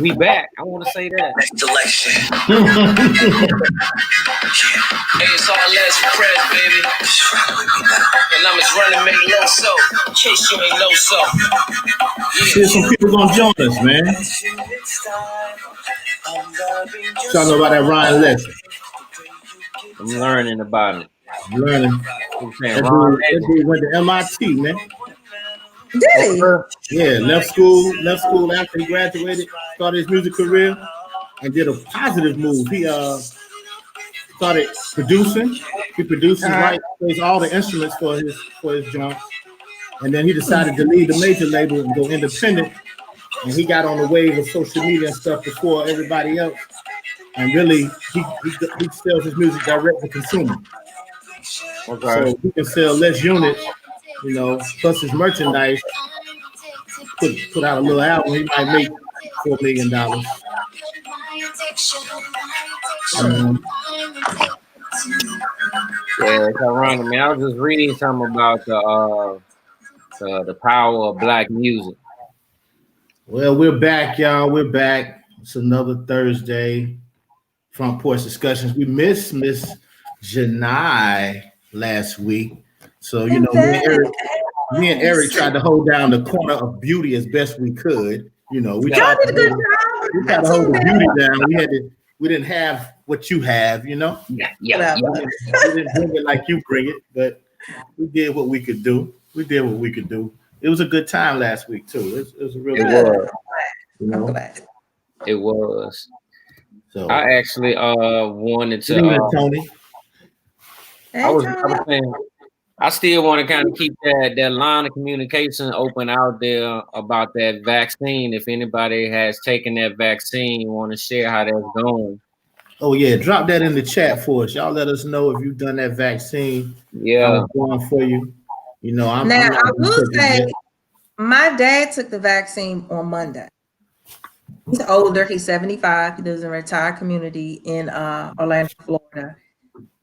We back. I want to say that. Selection. Hey, it's all less press, baby. And I'm just running, make low so. In case you ain't low so. See, some people gonna join us, man. Y'all know about that Ryan lesson. I'm learning about it. Learning. That dude went to MIT, man. Did he? Yeah, left school after he graduated, started his music career, and did a positive move. He started producing. He produces, plays all the instruments for his joints, and then he decided to leave the major label and go independent. And he got on the wave of social media and stuff before everybody else. And really, he sells his music direct to consumer. Okay. So he can sell less units, plus his merchandise. Put out a little album, he might make $4 million. Yeah, it's ironic, man. I was just reading something about the power of black music. Well, we're back, y'all. We're back. It's another Thursday. Front Porch Discussions. We missed Miss Janai last week. So, me and Eric tried to hold down the corner of beauty as best we could. We tried to hold the beauty down. We didn't have what you have, Yeah. We didn't bring it like you bring it, but we did what we could do. It was a good time last week too. It was a really good. I'm glad. It was. So I actually wanted to. Tony. I was saying, I still want to kind of keep that line of communication open out there about that vaccine. If anybody has taken that vaccine, want to share how that's going. Oh yeah, drop that in the chat for us. Y'all let us know if you've done that vaccine. Yeah, going for you. I will say, my dad took the vaccine on Monday. He's older. He's 75. He lives in a retired community in Orlando, Florida.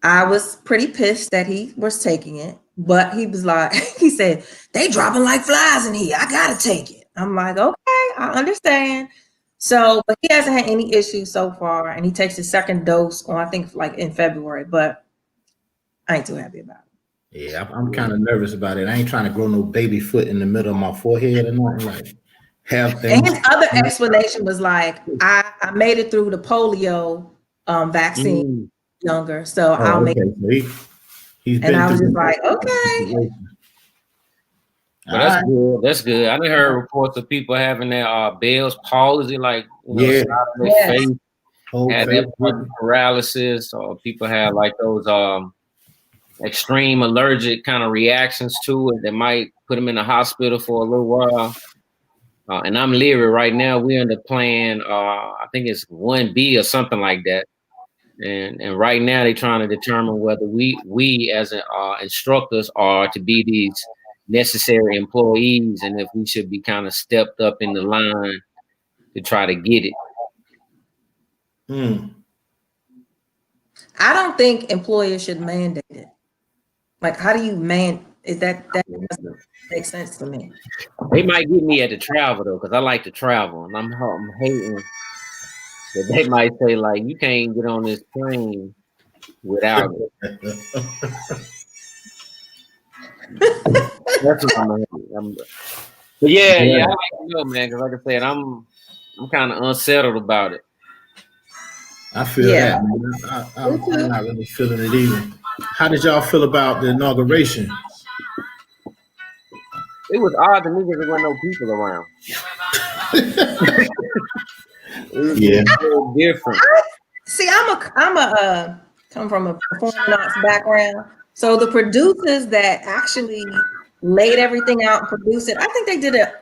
I was pretty pissed that he was taking it, but he was like, he said, they dropping like flies in here. I got to take it. I'm like, okay, I understand. So, but he hasn't had any issues so far. And he takes his second dose on, I think, like in February, but I ain't too happy about it. Yeah, I'm kind of nervous about it. I ain't trying to grow no baby foot in the middle of my forehead or nothing like. And his other explanation was like, I made it through the polio vaccine younger, so I'll make it. He's and I was just like, okay. Well, that's good. That's good. I done heard reports of people having their Bell's palsy, like face, had that paralysis, or people had like those extreme allergic kind of reactions to it that might put them in the hospital for a little while. And I'm leery right now. We're under plan. I think it's 1B or something like that. And right now they're trying to determine whether we as instructors are to be these necessary employees, and if we should be kind of stepped up in the line to try to get it. I don't think employers should mandate it. Like, how do you that doesn't make sense to me. They might get me at the travel though, because I like to travel, and I'm hating that they might say like, you can't get on this plane without it. That's what I'm but yeah, I like to know, man, because like I said, I'm kind of unsettled about it. I feel that, man. I'm not really feeling it either. How did y'all feel about the inauguration? It was odd to me because there weren't no people around. It was different. I'm a come from a performing arts background. So the producers that actually laid everything out and produced it, I think they did a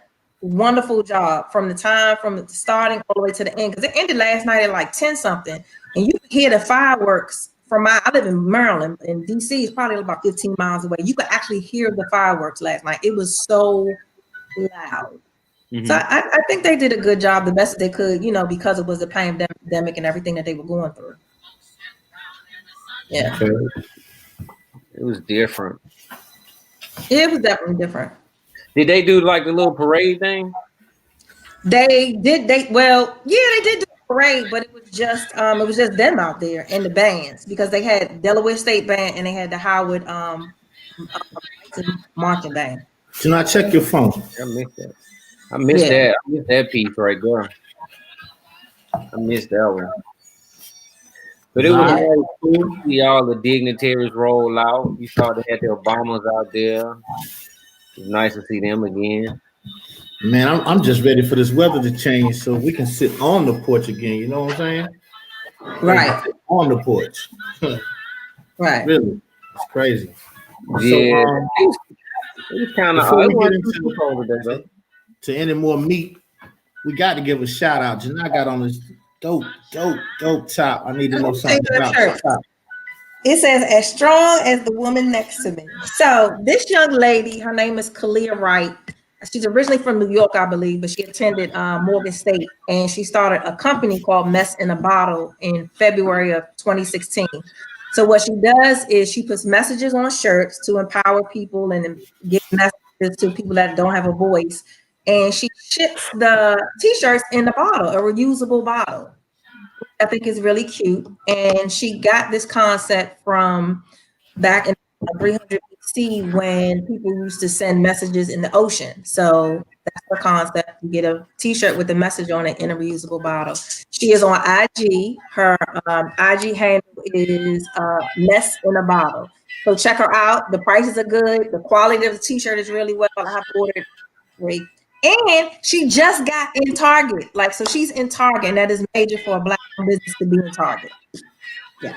wonderful job from the starting all the way to the end. Because it ended last night at like 10 something, and you could hear the fireworks I live in Maryland, and DC is probably about 15 miles away. You could actually hear the fireworks last night. It was so loud. So I think they did a good job, the best they could, because it was a pandemic and everything that they were going through. Yeah. Okay. It was different. It was definitely different. Did they do like the little parade thing? They did. They did do a parade, but it was just them out there and the bands because they had Delaware State Band and they had the Howard marching band. Do not check your phone. I missed that. I missed that piece right there. I missed that one. But it was really cool to see all the dignitaries roll out. You saw they had the Obamas out there. It was nice to see them again. Man, I'm just ready for this weather to change so we can sit on the porch again. You know what I'm saying? Right. On the porch. Right. Really. It's crazy. Yeah. So, it was kind of before we get into to any more meat, we got to give a shout out. Janai got on this dope top. I need to know something about the top. It says, as strong as the woman next to me. So this young lady, her name is Kalia Wright. She's originally from New York, I believe, but she attended Morgan State, and she started a company called Mess in a Bottle in February of 2016. So what she does is she puts messages on shirts to empower people and give messages to people that don't have a voice. And she ships the t-shirts in the bottle, a reusable bottle. I think is really cute. And she got this concept from back in 300 BC when people used to send messages in the ocean. So that's the concept. You get a t-shirt with a message on it in a reusable bottle. She is on IG. Her IG handle is Mess in a Bottle. So check her out. The prices are good. The quality of the t-shirt is really well. I have ordered 3. And she just got in Target. So she's in Target, and that is major for a Black business to be in Target. Yeah.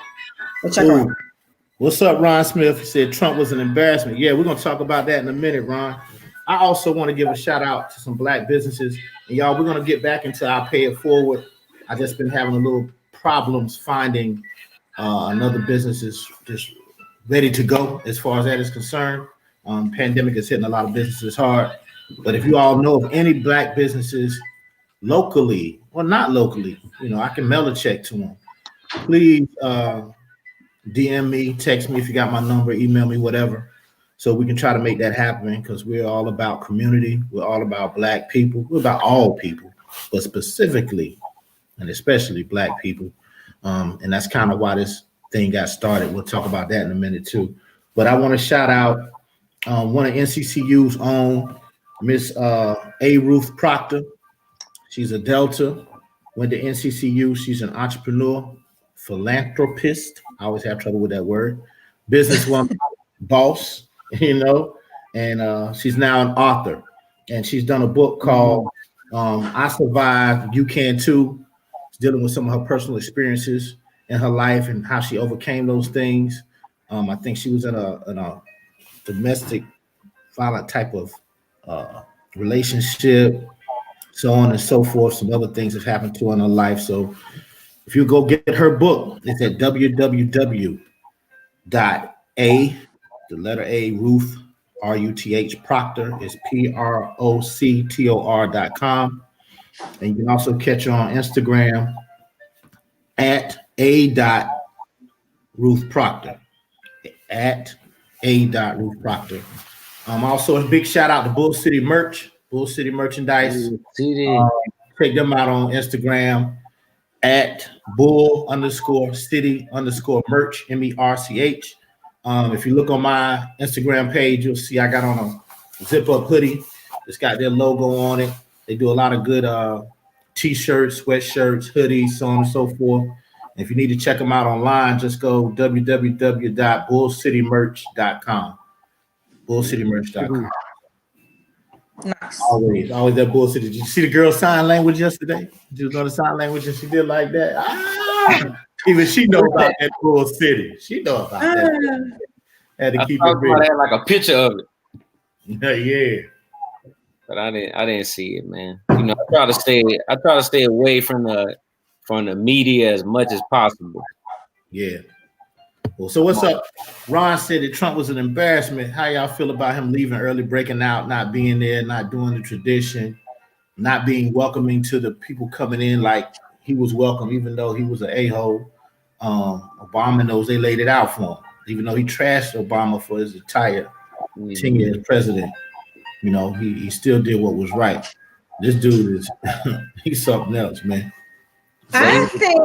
So check her out. What's up, Ron Smith? He said Trump was an embarrassment. Yeah, we're going to talk about that in a minute, Ron. I also want to give a shout out to some Black businesses. And y'all, we're going to get back into our pay it forward. I just been having a little problems finding another businesses just ready to go as far as that is concerned. Pandemic is hitting a lot of businesses hard. But if you all know of any Black businesses locally, or not locally, I can mail a check to them. Please DM me, text me if you got my number, email me, whatever, so we can try to make that happen, because we're all about community. We're all about Black people. We're about all people, but specifically and especially Black people. And that's kind of why this thing got started. We'll talk about that in a minute too. But I want to shout out one of NCCU's own, Miss A. Ruth Proctor. She's a Delta, went to NCCU. She's an entrepreneur, philanthropist. I always have trouble with that word. Businesswoman, boss, and she's now an author. And she's done a book called I Survived, You Can Too. She's dealing with some of her personal experiences in her life and how she overcame those things. I think she was in a domestic violent type of relationship, so on and so forth. Some other things have happened to her in her life. So if you go get her book, it's at www.a, the letter A, Ruth, RUTH, Proctor, is PROCTOR.com. And you can also catch her on Instagram at a.ruth proctor, at a.ruth proctor. Also, a big shout out to Bull City Merch, Bull City Merchandise. Check them out on Instagram at bull_city_merch, MERCH. If you look on my Instagram page, you'll see I got on a zip up hoodie. It's got their logo on it. They do a lot of good t-shirts, sweatshirts, hoodies, so on and so forth. And if you need to check them out online, just go www.bullcitymerch.com. Bullcitymerch.com. Nice. Always that Bull City. Did you see the girl sign language yesterday? Did you know the sign language and she did like that? Even she know about that Bull City. She know about that. Had to keep it real. I had like a picture of it. Yeah. But I didn't see it, man. I try to stay away from the media as much as possible. Yeah. Well, so what's up? Ron said that Trump was an embarrassment. How y'all feel about him leaving early, breaking out, not being there, not doing the tradition, not being welcoming to the people coming in like he was welcome, even though he was an a-hole? Obama knows they laid it out for him, even though he trashed Obama for his entire tenure as president. He still did what was right. This dude is he's something else, man. I think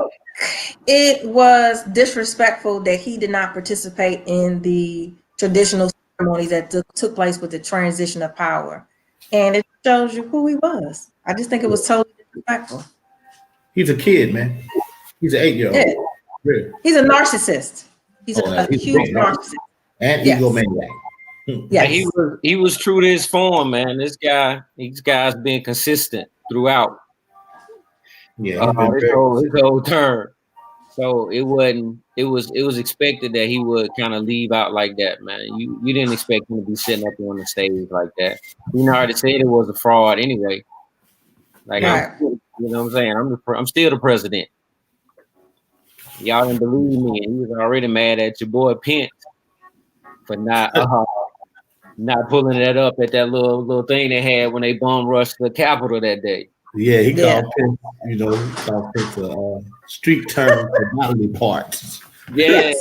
it was disrespectful that he did not participate in the traditional ceremonies that took place with the transition of power. And it shows you who he was. I just think it was totally disrespectful. He's a kid, man. He's an 8-year-old. Yeah. Really? He's a narcissist. He's a huge narcissist. And egomaniac. Yeah, he was true to his form, man. These guys been consistent throughout. Yeah, his whole term. So it was expected that he would kind of leave out like that, man. You didn't expect him to be sitting up on the stage like that. You know, already said it was a fraud anyway. Like, you know what I'm saying? I'm still the president. Y'all didn't believe me, and he was already mad at your boy Pence for not pulling that up at that little thing they had when they bum rushed the Capitol that day. Yeah, he called Pence, called Pence a street term for bodily parts. Yeah,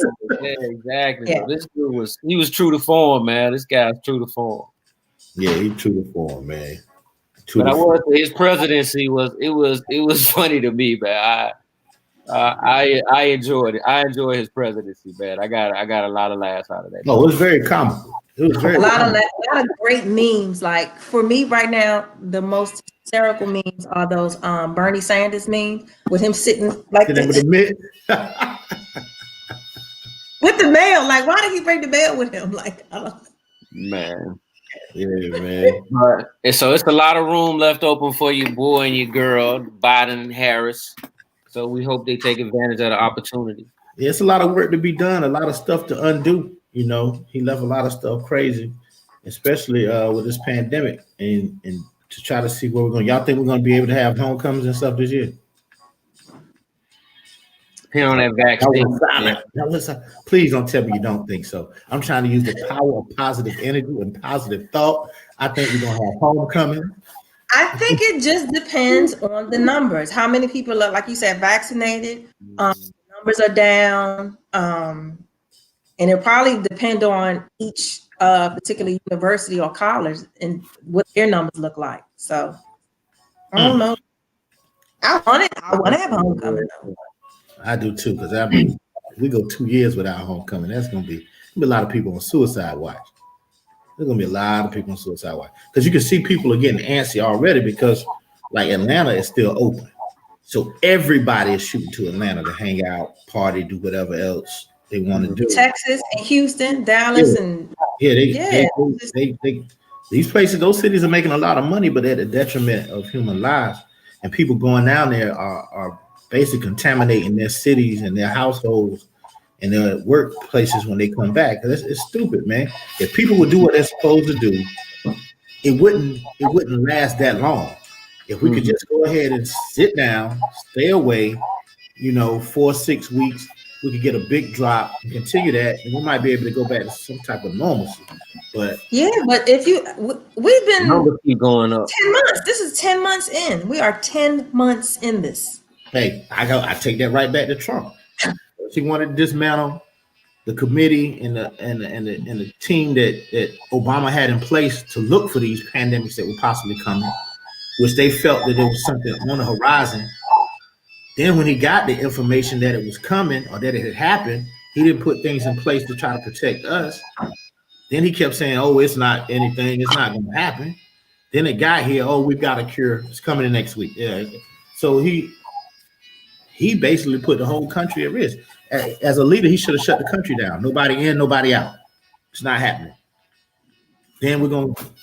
exactly. Yeah. This dude was true to form, man. This guy's true to form. Yeah, he's true to form, man. His presidency was funny to me, man. I enjoyed it. I enjoy his presidency, man. I got a lot of laughs out of that. No, it was very comical. It was very a lot of great memes. Like for me right now, the most hysterical memes are those Bernie Sanders memes with him sitting like this. With the mail. Like, why did he bring the mail with him? Like, man. Yeah, man. So it's a lot of room left open for your boy and your girl, Biden and Harris. So we hope they take advantage of the opportunity. Yeah, it's a lot of work to be done, a lot of stuff to undo. You know, he left a lot of stuff crazy, especially with this pandemic, and to try to see where we're going. Y'all think we're going to be able to have homecomings and stuff this year? Depending on that vaccine. Please don't tell me you don't think so. I'm trying to use the power of positive energy and positive thought. I think we're going to have homecoming. I think it just depends on the numbers. How many people are, like you said, vaccinated? Numbers are down. And it probably depend on each particular university or college and what their numbers look like. So I don't know. I want to have homecoming though. I do too, because we go 2 years without homecoming. That's gonna be a lot of people on suicide watch. There's gonna be a lot of people on suicide watch because you can see people are getting antsy already because like Atlanta is still open, so everybody is shooting to Atlanta to hang out, party, do whatever else they want to do. Texas and Houston, Dallas, and they these places, those cities are making a lot of money, but at the detriment of human lives. And people going down there are basically contaminating their cities and their households and their workplaces when they come back. It's stupid, man. If people would do what they're supposed to do, it wouldn't last that long. If we could just go ahead and sit down, stay away, 4 or 6 weeks, we could get a big drop and continue that, and we might be able to go back to some type of normalcy. But we've been keep going up 10 months. This is 10 months in. We are 10 months in this. Hey, I take that right back to Trump. He wanted to dismantle the committee and the team that Obama had in place to look for these pandemics that were possibly coming, which they felt that there was something on the horizon. Then when he got the information that it was coming or that it had happened, he didn't put things in place to try to protect us. Then he kept saying, oh, it's not anything. It's not going to happen. Then it got here. Oh, we've got a cure. It's coming in next week. Yeah. So he basically put the whole country at risk. As a leader, he should have shut the country down. Nobody in, nobody out. It's not happening. Then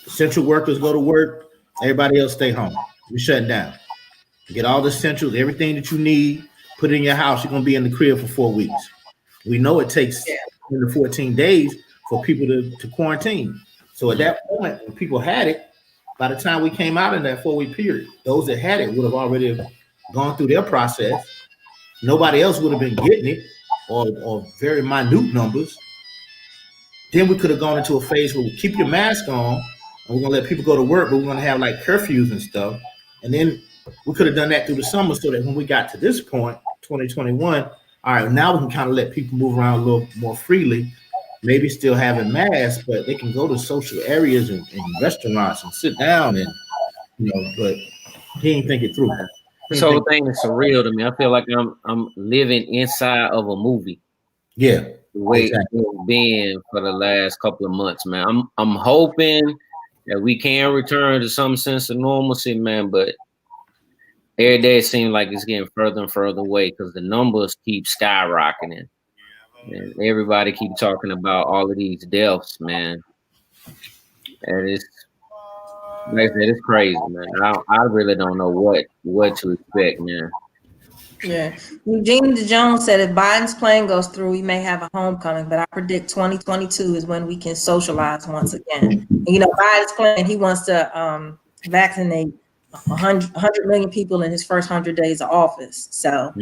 essential workers go to work. Everybody else stay home. We're shutting down. Get all the essentials, everything that you need, put it in your house. You're going to be in the crib for 4 weeks. We know it takes 10 to 14 days for people to quarantine. So at that point, when people had it, by the time we came out in that 4-week period, those that had it would have already gone through their process. Nobody else would have been getting it or very minute numbers. Then we could have gone into a phase where we keep your mask on and we're going to let people go to work, but we're going to have like curfews and stuff. And then we could have done that through the summer so that when we got to this point, 2021, all right, now we can kind of let people move around a little more freely, maybe still having masks, but they can go to social areas and restaurants and sit down and, but He ain't think it through. This whole thing is surreal to me. I feel like I'm living inside of a movie. Yeah. The way it's been for the last couple of months, man. I'm hoping that we can return to some sense of normalcy, man, but every day it seems like it's getting further and further away because the numbers keep skyrocketing. And everybody keep talking about all of these deaths, man. And it's like I said, it's crazy, man. I really don't know what to expect, man. Yeah. Eugene Jones said if Biden's plan goes through, we may have a homecoming, but I predict 2022 is when we can socialize once again. And, you know, Biden's plan, he wants to vaccinate 100 million people in his first 100 days of office. So,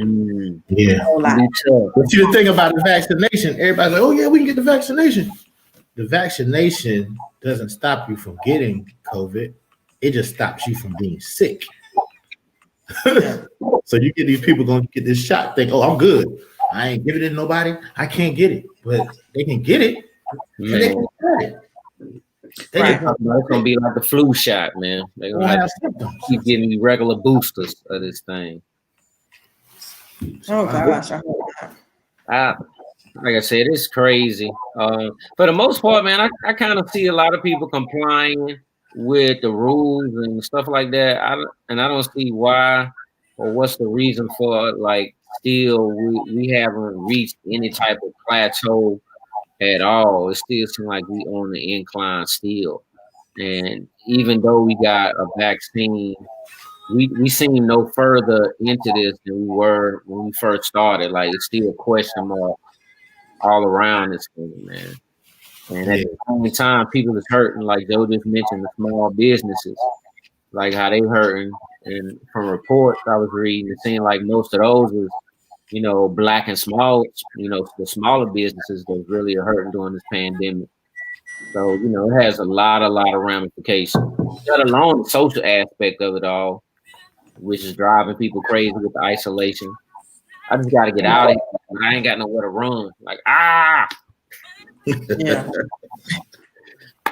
yeah. But you think about the vaccination, everybody's like, oh, yeah, we can get the vaccination. The vaccination doesn't stop you from getting COVID. It just stops you from being sick. So you get these people going to get this shot, think, oh, I'm good. I ain't giving it to nobody. I can't get it. But they can get it. And they can get it. It's going to be like the flu shot, man. They're going to keep giving you regular boosters of this thing. Oh, gosh. Like I said, it's crazy. For the most part, man, I kind of see a lot of people complying with the rules and stuff like that. I don't see why or what's the reason for it. Like, still, we haven't reached any type of plateau at all. It still seems like we on the incline still. And even though we got a vaccine, we seem no further into this than we were when we first started. Like, it's still a question mark all around this thing, man. And at the same time, people is hurting, like Joe just mentioned, the small businesses, like how they hurting. And from reports I was reading, it seemed like most of those was, you know, black and small, you know, the smaller businesses that really are hurting during this pandemic. So, you know, it has a lot of ramifications, let alone the social aspect of it all, which is driving people crazy with the isolation. I just got to get out of here. I ain't got nowhere to run. Like, Yeah.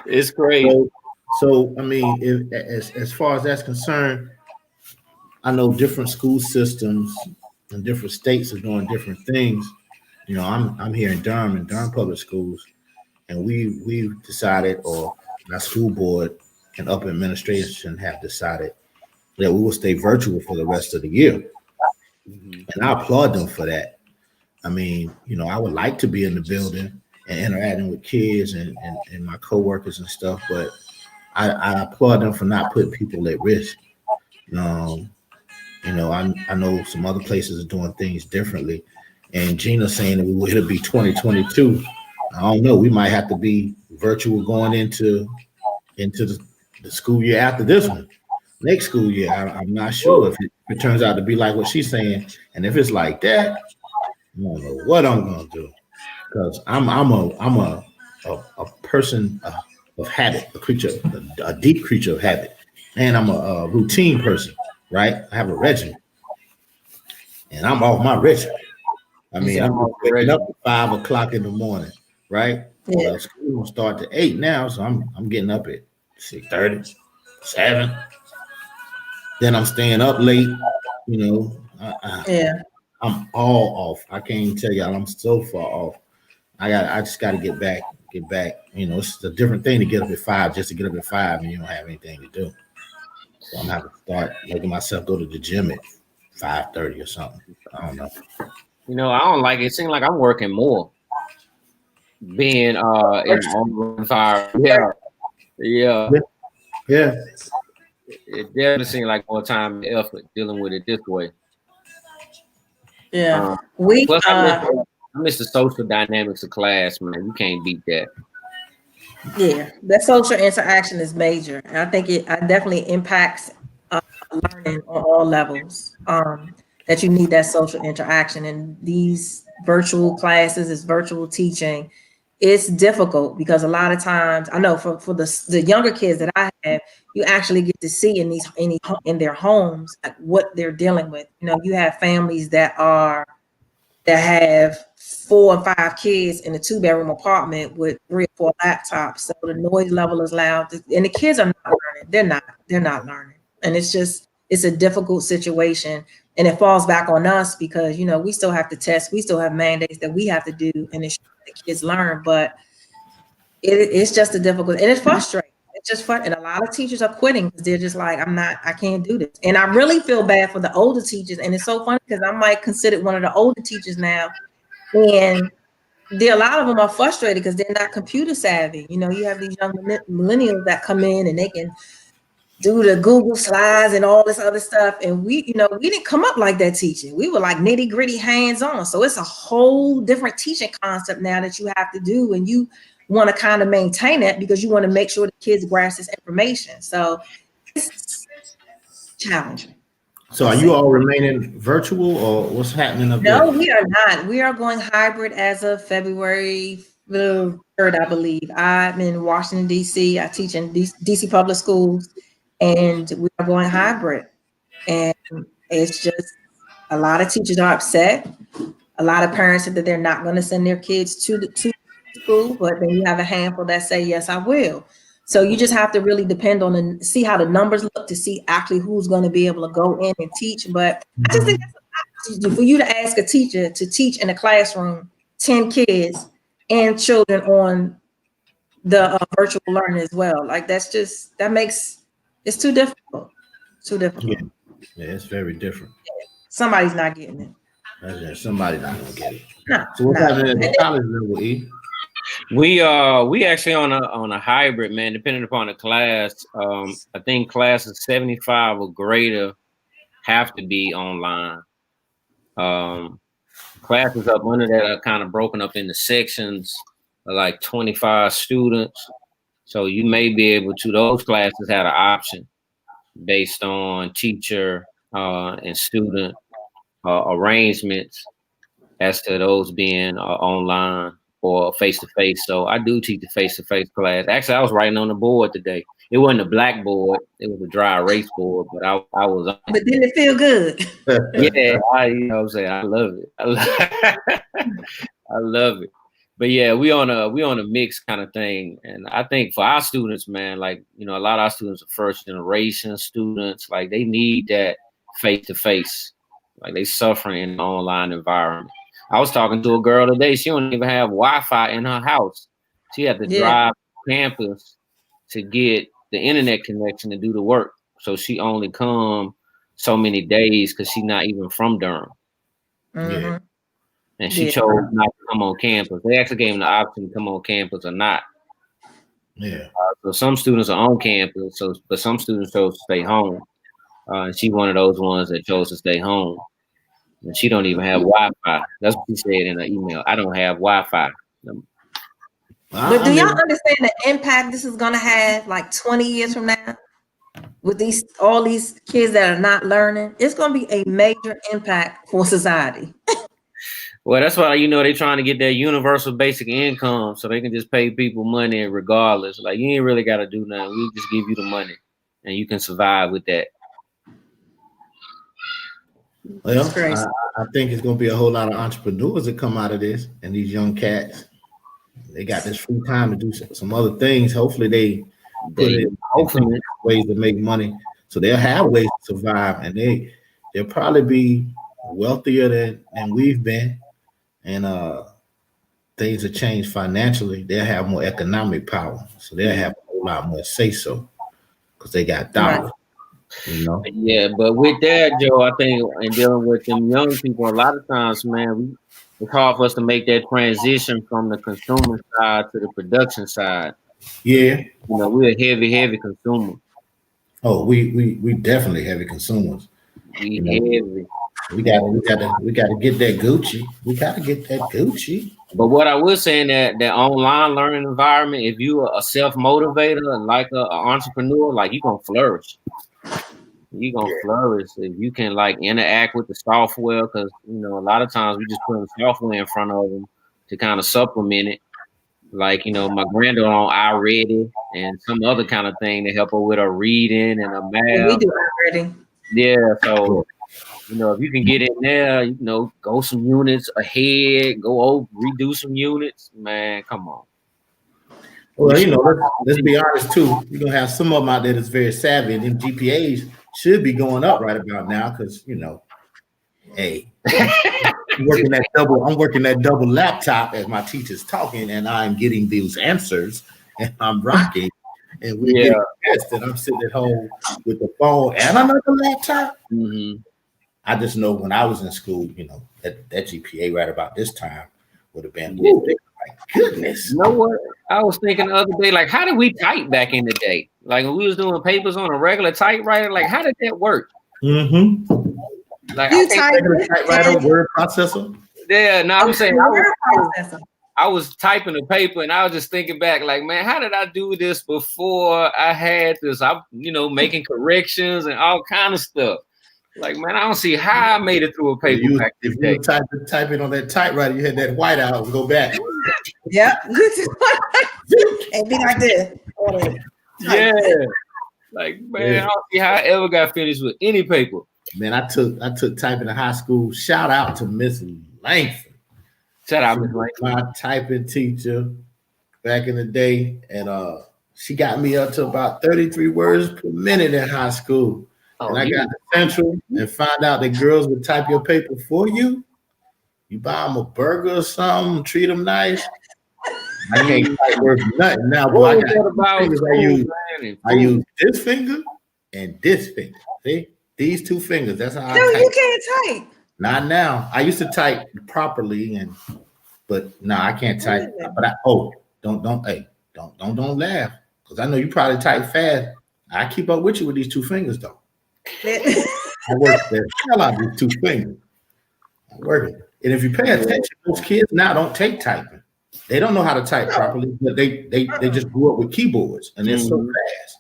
It's crazy. So I mean, as far as that's concerned, I know different school systems and different states are doing different things. You know, I'm here in Durham Public Schools, and we've decided, or our school board and upper administration have decided that we will stay virtual for the rest of the year. And I applaud them for that. I mean, you know, I would like to be in the building and interacting with kids and my coworkers and stuff, but I applaud them for not putting people at risk. You know, I know some other places are doing things differently, and Gina's saying that it'll be 2022. I don't know. We might have to be virtual going into the school year after this one. Next school year, I'm not sure if it turns out to be like what she's saying, and if it's like that, I don't know what I'm gonna do, because I'm a person of habit, a deep creature of habit, and I'm a routine person, right? I have a regimen, and I'm off my regimen. I mean, I'm waking up at 5 o'clock in the morning, right? Yeah. Well, school will start at 8 now, so I'm getting up at 6:30, 7. Then I'm staying up late, you know. I'm all off. I can't even tell y'all, I'm so far off. I just got to get back. You know, it's a different thing to get up at 5, just to get up at 5 and you don't have anything to do. So I'm gonna have to start making myself go to the gym at 5:30 or something. I don't know. You know, I don't like it. It seems like I'm working more. Being in the fire. Yeah. It definitely seems like more time and effort dealing with it this way. Yeah. Plus I miss the social dynamics of class, man. You can't beat that. Yeah, that social interaction is major. And I think it definitely impacts learning on all levels. That you need that social interaction, and these virtual classes, this virtual teaching, it's difficult because a lot of times I know for the younger kids that I have, you actually get to see in their homes like what they're dealing with. You know, you have families that have 4 and 5 kids in a 2-bedroom apartment with 3 or 4 laptops. So the noise level is loud, and the kids are not learning. They're not learning, and it's just it's a difficult situation, and it falls back on us because, we still have to test, we still have mandates that we have to do and ensure that kids learn, but it's just a difficult, and it's frustrating. It's just fun. And a lot of teachers are quitting because they're just like, I can't do this. And I really feel bad for the older teachers. And it's so funny because I'm like considered one of the older teachers now. And a lot of them are frustrated because they're not computer savvy. You have these young millennials that come in and they can do the Google slides and all this other stuff. And we didn't come up like that teaching. We were like nitty gritty hands on. So it's a whole different teaching concept now that you have to do. And you want to kind of maintain it because you want to make sure the kids grasp this information. So it's challenging. So are you all remaining virtual or what's happening up there? No, we are not. We are going hybrid as of February 3rd, I believe. I'm in Washington, D.C. I teach in D.C. public schools, and we are going hybrid. And it's just a lot of teachers are upset. A lot of parents said that they're not going to send their kids to school, but then you have a handful that say, yes, I will. So you just have to really depend on and see how the numbers look to see actually who's going to be able to go in and teach. But I just think that's for you to ask a teacher to teach in a classroom 10 kids and children on the virtual learning as well. Like it's too difficult. Too difficult. Yeah, it's very different. Somebody's not getting it. Somebody's not gonna get it. No, so what's happening at the college level, E? We actually on a hybrid, man, depending upon the class. I think classes 75 or greater have to be online. Classes up under that are kind of broken up into sections of like 25 students. So you may be able to, those classes had an option based on teacher and student arrangements as to those being online or face-to-face. So I do teach a face-to-face class. Actually, I was writing on the board today. It wasn't a blackboard, it was a dry erase board, but I was on. But didn't it feel good? Yeah, I'm saying I love it. I love it. But yeah, we on a mix kind of thing. And I think for our students, man, like, a lot of our students are first generation students, like they need that face-to-face. Like they suffering in an online environment. I was talking to a girl today. She don't even have Wi-Fi in her house. She had to drive to campus to get the internet connection to do the work. So she only come so many days because she's not even from Durham. Mm-hmm. And she chose not to come on campus. They actually gave them the option to come on campus or not. Yeah. So some students are on campus, but some students chose to stay home. And she one of those ones that chose to stay home. And she don't even have Wi-Fi. That's what she said in her email. I don't have Wi-Fi. But do y'all understand the impact this is going to have like 20 years from now with all these kids that are not learning? It's going to be a major impact for society. Well, that's why, they're trying to get that universal basic income so they can just pay people money regardless. Like, you ain't really got to do nothing. We just give you the money and you can survive with that. Well, I think it's going to be a whole lot of entrepreneurs that come out of this, and these young cats, they got this free time to do some other things. Hopefully they hopefully ways to make money, so they'll have ways to survive, and they'll probably be wealthier than we've been, and things have changed financially. They'll have more economic power, so they'll have a whole lot more say so because they got dollars. Yeah, but with that, Joe, I think in dealing with them young people, a lot of times, man, it's hard for us to make that transition from the consumer side to the production side. Yeah, we're a heavy consumer. Oh, we definitely heavy consumers. We heavy. We gotta get that Gucci. We gotta get that Gucci. But what I will say in that online learning environment, if you are a self-motivator and like an entrepreneur, like you're gonna flourish. You're gonna flourish if you can like interact with the software, because a lot of times we just put the software in front of them to kind of supplement it. Like my granddaughter on iReady and some other kind of thing to help her with her reading and her math. We do iReady. Yeah, so if you can get in there, go some units ahead, redo some units, man, come on. Well, let's be honest too. You're gonna have some of them out there that's very savvy, and them GPAs should be going up right about now because hey, I'm working that double laptop as my teacher's talking, and I'm getting these answers, and I'm rocking, and we're getting tests, and I'm sitting at home with the phone and another laptop. Mm-hmm. I just know when I was in school, that GPA right about this time would have been. My goodness. You know what? I was thinking the other day, like, how did we type back in the day? Like when we was doing papers on a regular typewriter, like how did that work? Mm-hmm. Like you typewriter, word processor. Yeah, no, I'm saying I was typing the paper and I was just thinking back, like, man, how did I do this before I had this? I'm, making corrections and all kind of stuff. Like, man, I don't see how I made it through a paper. If you were typing on that typewriter, you had that white out and go back. Yeah. And be like this. Yeah. Like, man, I don't see how I ever got finished with any paper. Man, I took typing in high school. Shout out to Miss Langford. Shout out Miss Langford. My typing teacher back in the day. And she got me up to about 33 words per minute in high school. And I got to Central and found out that girls would type your paper for you. You buy them a burger or something, treat them nice. I can't type words for nothing now. Boy, I use this finger and this finger. See? These two fingers. That's how I type. You can't type. Not now. I used to type properly, but no, I can't type. But don't laugh. Because I know you probably type fast. I keep up with you with these two fingers though. I work the hell out of these two fingers. I work it. And if you pay attention, those kids now don't take typing. They don't know how to type properly, but they just grew up with keyboards and they're so fast.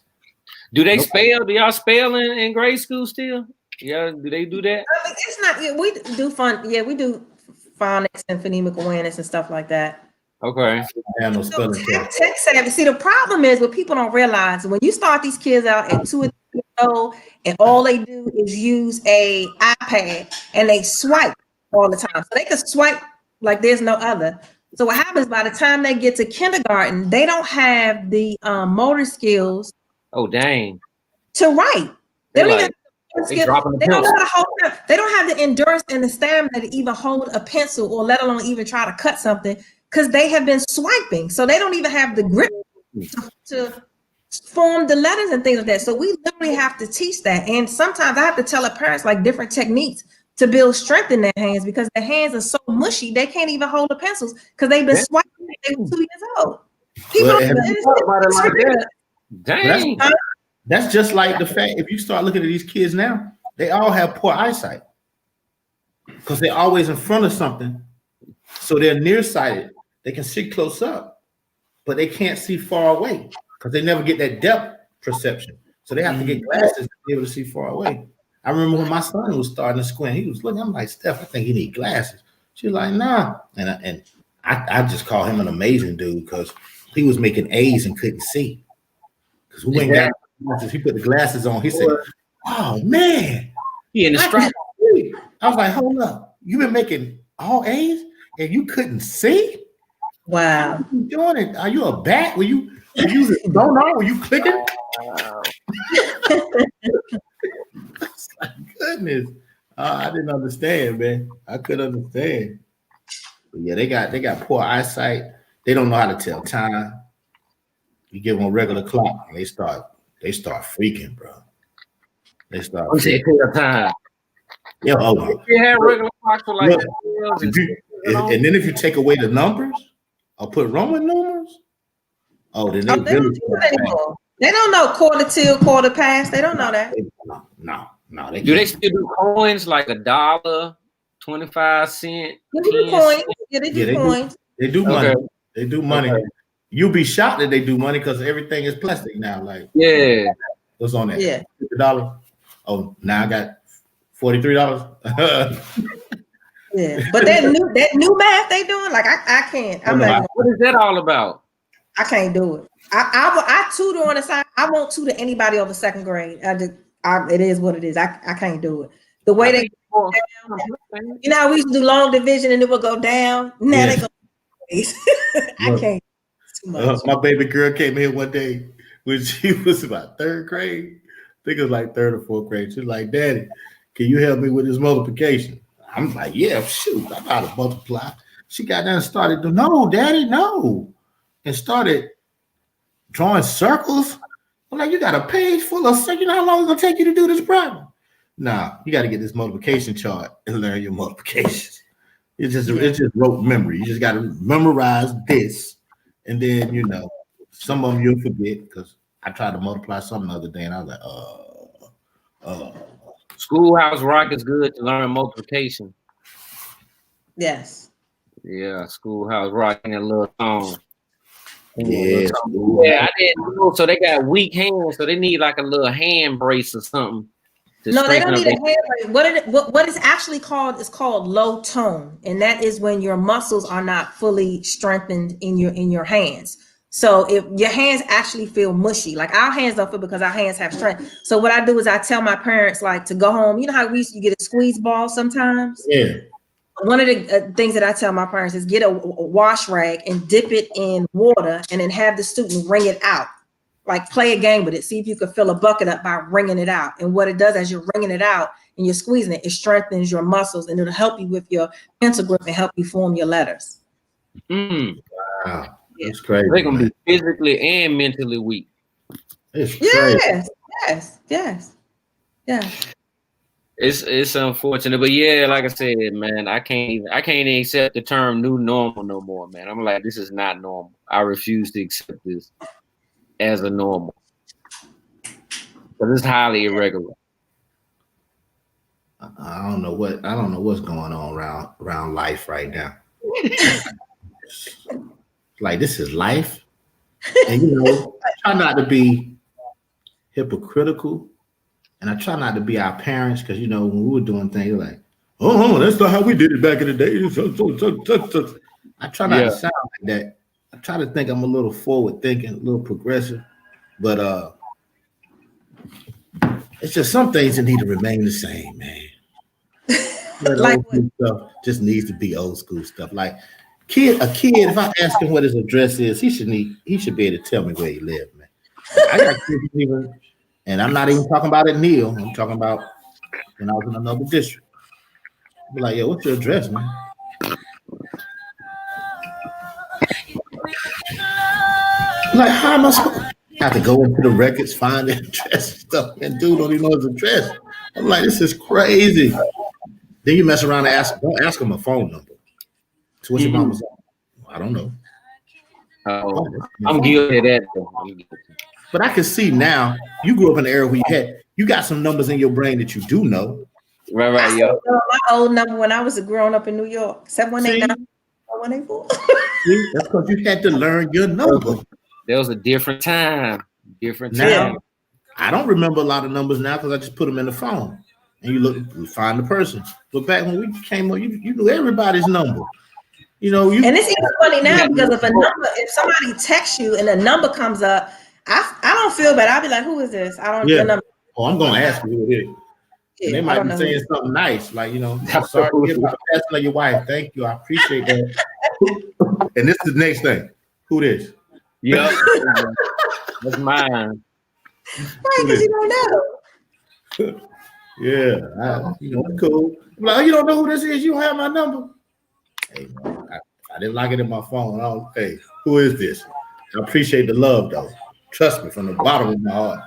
Do they spell? Do y'all spell in grade school still? Yeah, do they do that? I mean, it's not. Yeah, we do fun. Yeah, we do phonics and phonemic awareness and stuff like that. Okay. Tech savvy. See, the problem is what people don't realize when you start these kids out at 2 or 3 years old, and all they do is use a iPad and they swipe all the time, so they can swipe like there's no other. So what happens by the time they get to kindergarten, they don't have the motor skills. Oh dang! To write, they don't have to hold. They don't have the endurance and the stamina to even hold a pencil, or let alone even try to cut something, because they have been swiping. So they don't even have the grip to form the letters and things like that. So we literally have to teach that. And sometimes I have to tell the parents like different techniques to build strength in their hands, because their hands are so mushy they can't even hold the pencils because they've been swiping since they were 2 years old. People Dang. That's just like the fact, if you start looking at these kids now, they all have poor eyesight because they're always in front of something. So they're nearsighted. They can see close up, but they can't see far away because they never get that depth perception. So they have to get glasses to be able to see far away. I remember when my son was starting to squint, he was looking, I'm like, Steph, I think you need glasses. She was like, nah. And I just call him an amazing dude because he was making A's and couldn't see. Because we went down, he put the glasses on. He said, oh, man. He in the strap. I was like, hold up. You've been making all A's and you couldn't see? Wow. How are you doing it? Are you a bat? Were you using sonar? Were you clicking? My goodness. I didn't understand, man. I couldn't understand. But yeah, they got poor eyesight. They don't know how to tell time. You give them a regular clock and they start freaking, bro. They start freaking. Time. Yeah, you have regular clocks for like and then if you take away the numbers or put Roman numerals, then they don't know quarter till, quarter past. They don't know that. No. Do they still do coins like $1, 25 cents? They do coins. Yeah, they do coins. They do money. Okay. They do money. Okay. You'll be shocked that they do money because everything is plastic now. Like, yeah. What's on that? Yeah. $50. Oh, now I got $43. Yeah, but that new math they doing, like I can't. What is that all about? I can't do it. I tutor on the side. I won't tutor anybody over second grade. It is what it is. I can't do it. The way they, you know, we used to do long division and it would go down. Now they go. I can't. Too much. My baby girl came in one day when she was about third grade, think it's like third or fourth grade. She's like, Daddy, can you help me with this multiplication? I'm like, yeah, shoot, I know how to multiply. She got down and started to, no, Daddy, no. And started drawing circles. I'm like, you got a page full of circles. You know how long it's going to take you to do this problem? Nah, you got to get this multiplication chart and learn your multiplications. It's just rote memory. You just got to memorize this. And then, you know, some of them you'll forget because I tried to multiply something the other day and I was like, Schoolhouse Rock is good to learn multiplication. Yes. Yeah, Schoolhouse Rock in a little song. Yeah, I didn't know. So they got weak hands, so they need like a little hand brace or something. No, they don't need a hand brace. What is actually called is called low tone, and that is when your muscles are not fully strengthened in your hands. So if your hands actually feel mushy, like our hands don't feel because our hands have strength. So what I do is I tell my parents like to go home. You know how you get a squeeze ball sometimes? Yeah. One of the things that I tell my parents is get a wash rag and dip it in water and then have the student wring it out. Like play a game with it. See if you can fill a bucket up by wringing it out. And what it does as you're wringing it out and you're squeezing it, it strengthens your muscles and it'll help you with your pencil grip and help you form your letters. Wow. It's crazy. They're going to be physically and mentally weak. It's crazy. Yes. Yeah. It's unfortunate, but yeah, like I said, man, I can't even accept the term new normal no more, man. I'm like, this is not normal. I refuse to accept this as a normal. But it's highly irregular. I don't know what's going on around life right now. Like this is life. And you know, I try not to be hypocritical. And I try not to be our parents because, you know, when we were doing things like, oh, that's not how we did it back in the day. I try not to sound like that. I try to think I'm a little forward thinking, a little progressive. But it's just some things that need to remain the same, man. Like stuff just needs to be old school stuff. Like a kid, if I ask him what his address is, he should be able to tell me where he lives, man. I got kids even. And I'm not even talking about it, Neil. I'm talking about when I was in another district. Be like, yo, what's your address, man? Like, how am I supposed to have to go into the records, find the address and stuff, and dude don't even know his address? I'm like, this is crazy. Then you mess around and don't ask him a phone number. So what's your mama's on? I don't know. I'm guilty of that. But I can see now, you grew up in an era where you got some numbers in your brain that you do know. Right, yo. My old number when I was growing up in New York, 718-9-184. See, that's because you had to learn your number. There was a different time. Now, I don't remember a lot of numbers now because I just put them in the phone. And you find the person. But back when we came up, you knew everybody's number. You know, and it's even funny now because if somebody texts you and a number comes up, I don't feel bad. I'll be like, who is this? I don't know. Oh, I'm gonna ask you who it is. And they might be saying something nice, like, you know, sorry to hear about the passing of your wife. Thank you. I appreciate that. And this is the next thing. Who this? Yeah. That's mine. Right, because you don't know. Yeah. You know, it's cool. Like, you don't know who this is? You don't have my number. Hey, man, I didn't like it in my phone. Hey, who is this? I appreciate the love, though. Trust me, from the bottom of my heart.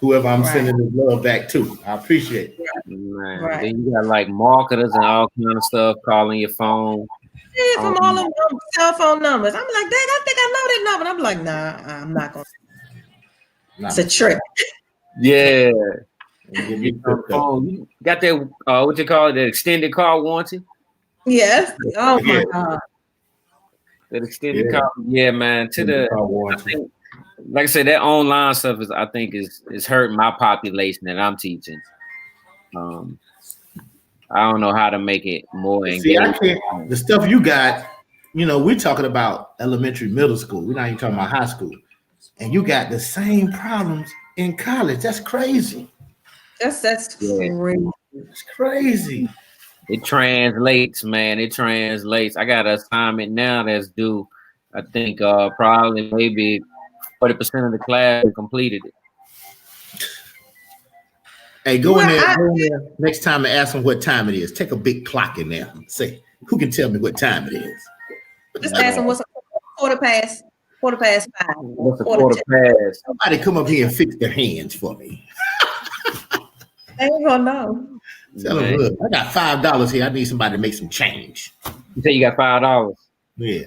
Whoever I'm sending this love back to, I appreciate it. Man, right. Then you got like marketers and all kind of stuff calling your phone. Yeah, from all of them cell phone numbers. I'm like, dang, I think I know that number. I'm like, nah, I'm not gonna. It's a trick. Yeah. You got that what you call it, the extended car warranty? Yes. Oh my God. That extended car, man. To the car warranty. Like I said, that online stuff is hurting my population that I'm teaching. I don't know how to make it more engaging. The stuff you got, you know, we're talking about elementary, middle school. We're not even talking about high school. And you got the same problems in college. That's crazy. That's crazy. It's crazy. It translates, man. It translates. I got an assignment now that's due. I think probably maybe 40% of the class completed it. Hey, go in there next time and ask them what time it is. Take a big clock in there. Say, who can tell me what time it is? Just ask them what's a quarter past 5. What's a quarter past? Somebody come up here and fix their hands for me. They ain't gonna know. Tell them, look, I got $5 here. I need somebody to make some change. You say you got $5? Yeah.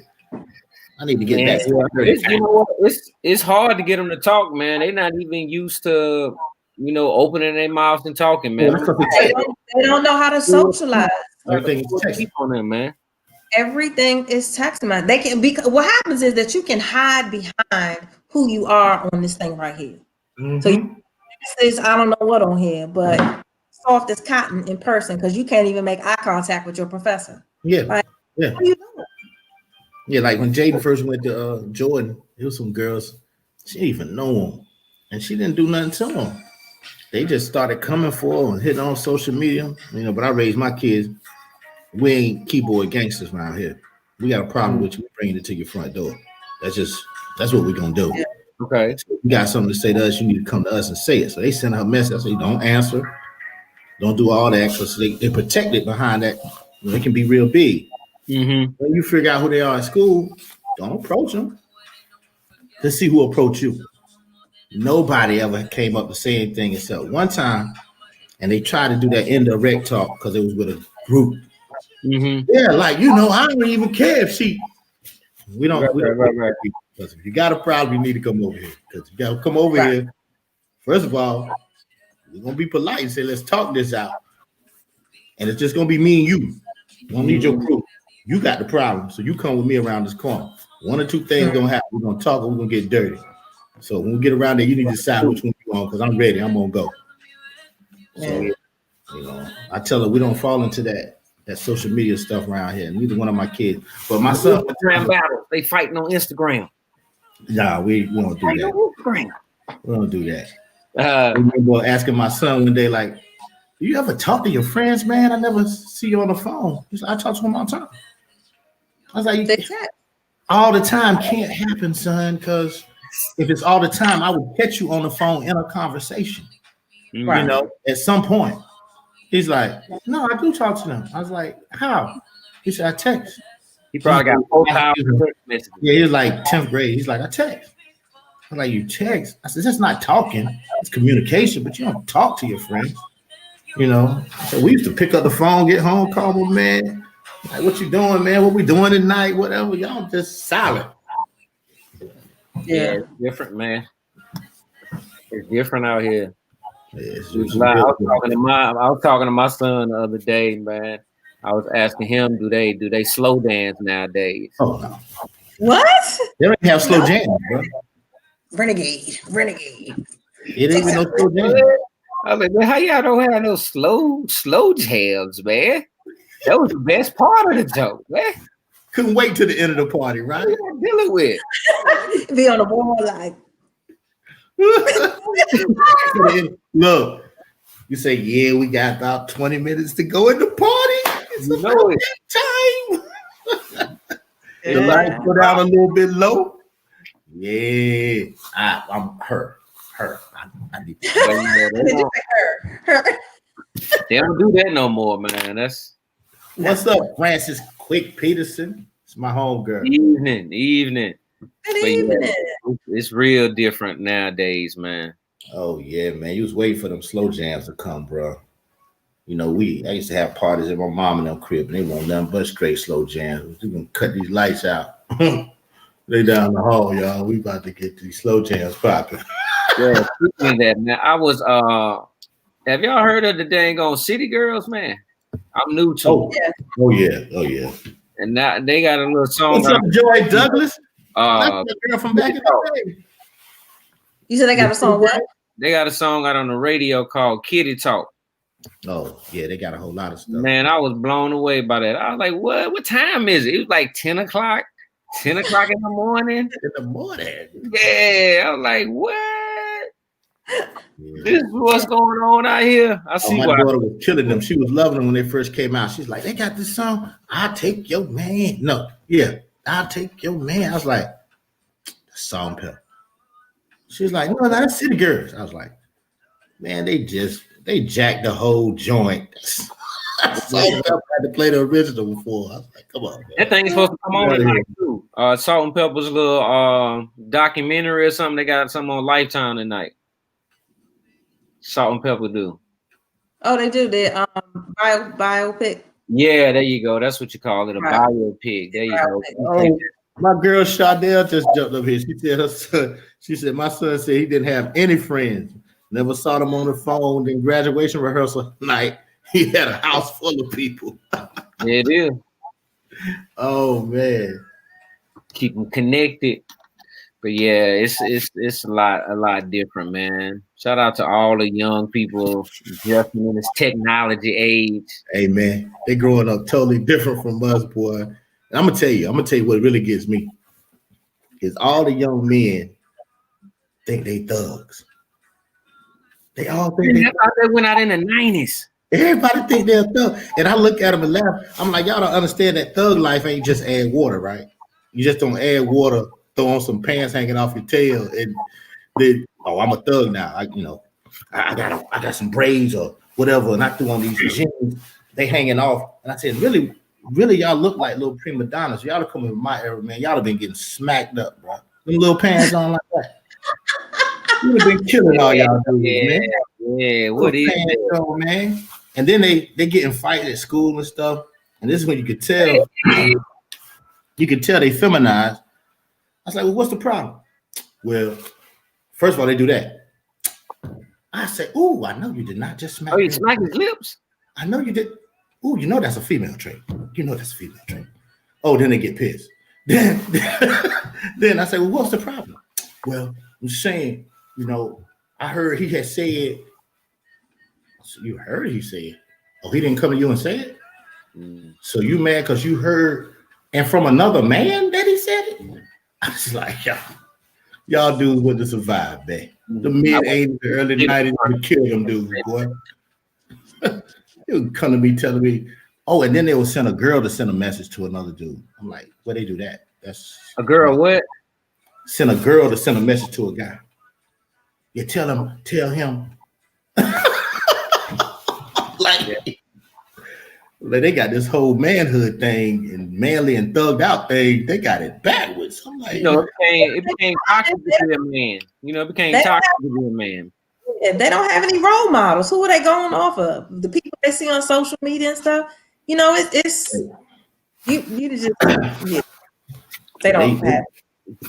I need to get that. You know what? It's hard to get them to talk, man. They're not even used to, opening their mouths and talking, man. They don't know how to socialize. Everything is text on them, man. Everything is text, man. They can be. What happens is that you can hide behind who you are on this thing right here. Mm-hmm. So you say, I don't know what on here, but soft as cotton in person because you can't even make eye contact with your professor. Yeah, like, yeah. What are you doing? Yeah, like when Jaden first went to Jordan, there was some girls she didn't even know them, and she didn't do nothing to them. They just started coming for her and hitting on social media, But I raised my kids. We ain't keyboard gangsters around here. We got a problem with you bringing it to your front door. That's what we're gonna do. Okay. So if you got something to say to us, you need to come to us and say it. So they send her a message. I say, don't answer, don't do all that, because they protect it behind that. It can be real big. Mm-hmm. When you figure out who they are at school, don't approach them. Let's see who approach you. Nobody ever came up to say anything except one time, and they tried to do that indirect talk because it was with a group. Mm-hmm. Yeah, like I don't even care if she. We don't. Right. Because if you got a problem, you need to come over here. Because you got to come over here. First of all, we're gonna be polite and say, let's talk this out. And it's just gonna be me and you. We don't need your crew. You got the problem, so you come with me around this corner. One or two things gonna happen. We're gonna talk, and we're gonna get dirty. So when we get around there, you need to decide which one you want. Because I'm ready. I'm gonna go. So I tell her we don't fall into that social media stuff around here. Neither one of my kids. But my son, battle. They fighting on Instagram. Nah, we don't do that. We don't do that. I remember asking my son one day, like, do you ever talk to your friends, man? I never see you on the phone. He's like, I talk to them all the time. I was like, all the time can't happen, son, because if it's all the time, I would catch you on the phone in a conversation. At some point. He's like, no, I do talk to them. I was like, how? He said, I text. He probably got 4,000 messages. Yeah, he was like 10th grade. He's like, I text. I'm like, you text? I said, that's not talking. It's communication, but you don't talk to your friends. So we used to pick up the phone, get home, call them, man. Like, what you doing, man? What we doing tonight? Whatever. Y'all just silent. Yeah, it's different, man. It's different out here. Yeah, I was talking to my son the other day, man. I was asking him, do they slow dance nowadays? Oh no. What? They don't have slow jams, bro. Renegade. It ain't no slow jam. I was like, man, how y'all don't have no slow jams, man? That was the best part of the joke, man. Couldn't wait till the end of the party, right? What are you dealing with? Be on the wall like. Look, you say, yeah, we got about 20 minutes to go in the party. It's time. The lights go down a little bit low. Yeah, I'm her. I need to. Her. They don't do that no more, man. What's up, Francis Quick Peterson? It's my homegirl. Evening. Good evening. It's real different nowadays, man. Oh yeah, man. You was waiting for them slow jams to come, bro. I used to have parties at my mom and them crib, and they want nothing but straight slow jams. We gonna cut these lights out. They down the hall, y'all. We about to get these slow jams popping. Yeah, speaking of that, man, I was have y'all heard of the dang on City Girls, man? I'm new to it. Oh yeah. And now they got a little song. What's up, Joy Douglas? That's the girl from back in the day. You said they got a song what? They got a song out on the radio called Kitty Talk. Oh, yeah, they got a whole lot of stuff. Man, I was blown away by that. I was like, what? What time is it? It was like 10 o'clock. 10 o'clock in the morning. In the morning. Yeah. I was like, what? Yeah. This is what's going on out here. I see my daughter was killing them. She was loving them when they first came out. She's like, they got this song. I'll take your man. No, yeah. I'll take your man. I was like, Salt and Pepper. She was like, no, that's City Girls. I was like, man, they They jacked the whole joint. Salt and Pepper had to play the original before. I was like, come on, man. That thing's supposed to come on tonight too. Salt and Pepper's little documentary or something. They got something on Lifetime tonight. Salt and Pepper do. Oh, they do. They biopic. Yeah, there you go. That's what you call it, a biopic. There you go. Oh, my girl Shadell just jumped up here. She said her son, she said my son said he didn't have any friends. Never saw them on the phone. Then graduation rehearsal night, he had a house full of people. It is. Oh man. Keep them connected. But yeah, it's a lot different, man. Shout out to all the young people just in this technology age. Hey man, they growing up totally different from us, boy. And I'm gonna tell you what really gets me is all the young men think they thugs. They all think they went out in the 90s. Everybody think they're a thug. And I look at them and laugh. I'm like, y'all don't understand that thug life ain't just add water, right? You just don't add water, throw on some pants hanging off your tail, and then, oh, I'm a thug now. I got some braids or whatever, and I threw on these jeans, they hanging off. And I said, really, y'all look like little prima donnas. Y'all have come in my era, man. Y'all have been getting smacked up, bro. Them little pants on like that. You have been killing all y'all dudes, man. Yeah, what is it, man? And then they getting fights at school and stuff. And this is when you could tell. You could tell they feminized. I was like, well, what's the problem? Well, first of all, they do that. I said, oh, I know you did not just smack. Oh, you smacked his lips? I know you did. Oh, you know that's a female trait. You know that's a female trait. Oh, then they get pissed. Then I said, well, what's the problem? Well, I'm saying, I heard he had said. So you heard he said, oh, he didn't come to you and say it? So you mad because you heard, and from another man that he said it? I was like, y'all dudes went to survive, man. The mid-80s, the early 90s, would kill them dudes, boy. They would come to me telling me, oh, and then they would send a girl to send a message to another dude. I'm like, where they do that? That's a girl what? Send a girl to send a message to a guy. You tell him. Like they got this whole manhood thing and manly and thugged out thing. They got it backwards. I'm like, it became toxic to be a man. It became toxic to be a man. If they don't have any role models, who are they going off of? The people they see on social media and stuff. It's you just they don't have.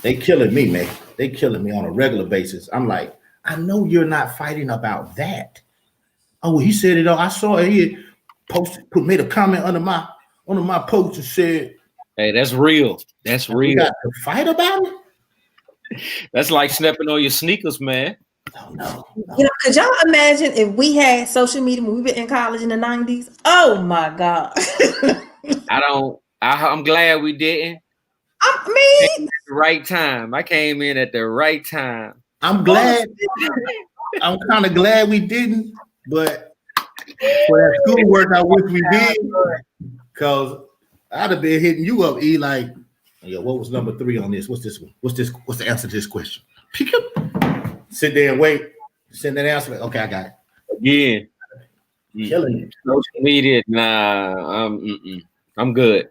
They killing me, man. They killing me on a regular basis. I'm like, I know you're not fighting about that. Oh, he said it. I saw it. He made a comment under my post and said, "Hey, that's real. That's real. You got to fight about it." That's like stepping on your sneakers, man. Oh no. Could y'all imagine if we had social media when we were in college in the 90s? Oh my God. I'm glad we didn't. I mean, at the right time. I came in at the right time. I'm glad. I'm kind of glad we didn't, but for that schoolwork, I wish we did, because I'd have been hitting you up, E, like, what was number 3 on this? What's this one? What's the answer to this question? Pick up, sit there and wait, send that answer. Okay, I got it. Yeah, killing it. Social media, I'm good.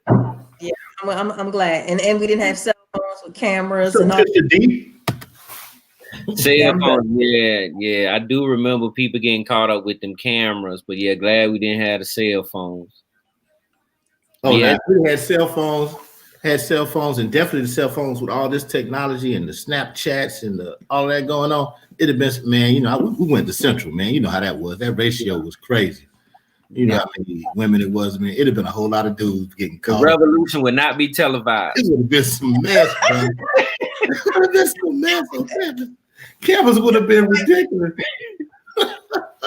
Yeah, I'm glad, and we didn't have cell phones with cameras So and all. Cell phones, yeah. I do remember people getting caught up with them cameras, but yeah, glad we didn't have the cell phones. Oh, yeah, we had cell phones, and definitely the cell phones with all this technology and the Snapchats and all that going on. It'd have been, man. We went to Central, man. You know how that was. That ratio was crazy. You know how many women it was, man. It'd have been a whole lot of dudes getting caught. The revolution would not be televised. It would have been some mess, bro. It would have been some mess. Okay? Cameras would have been ridiculous.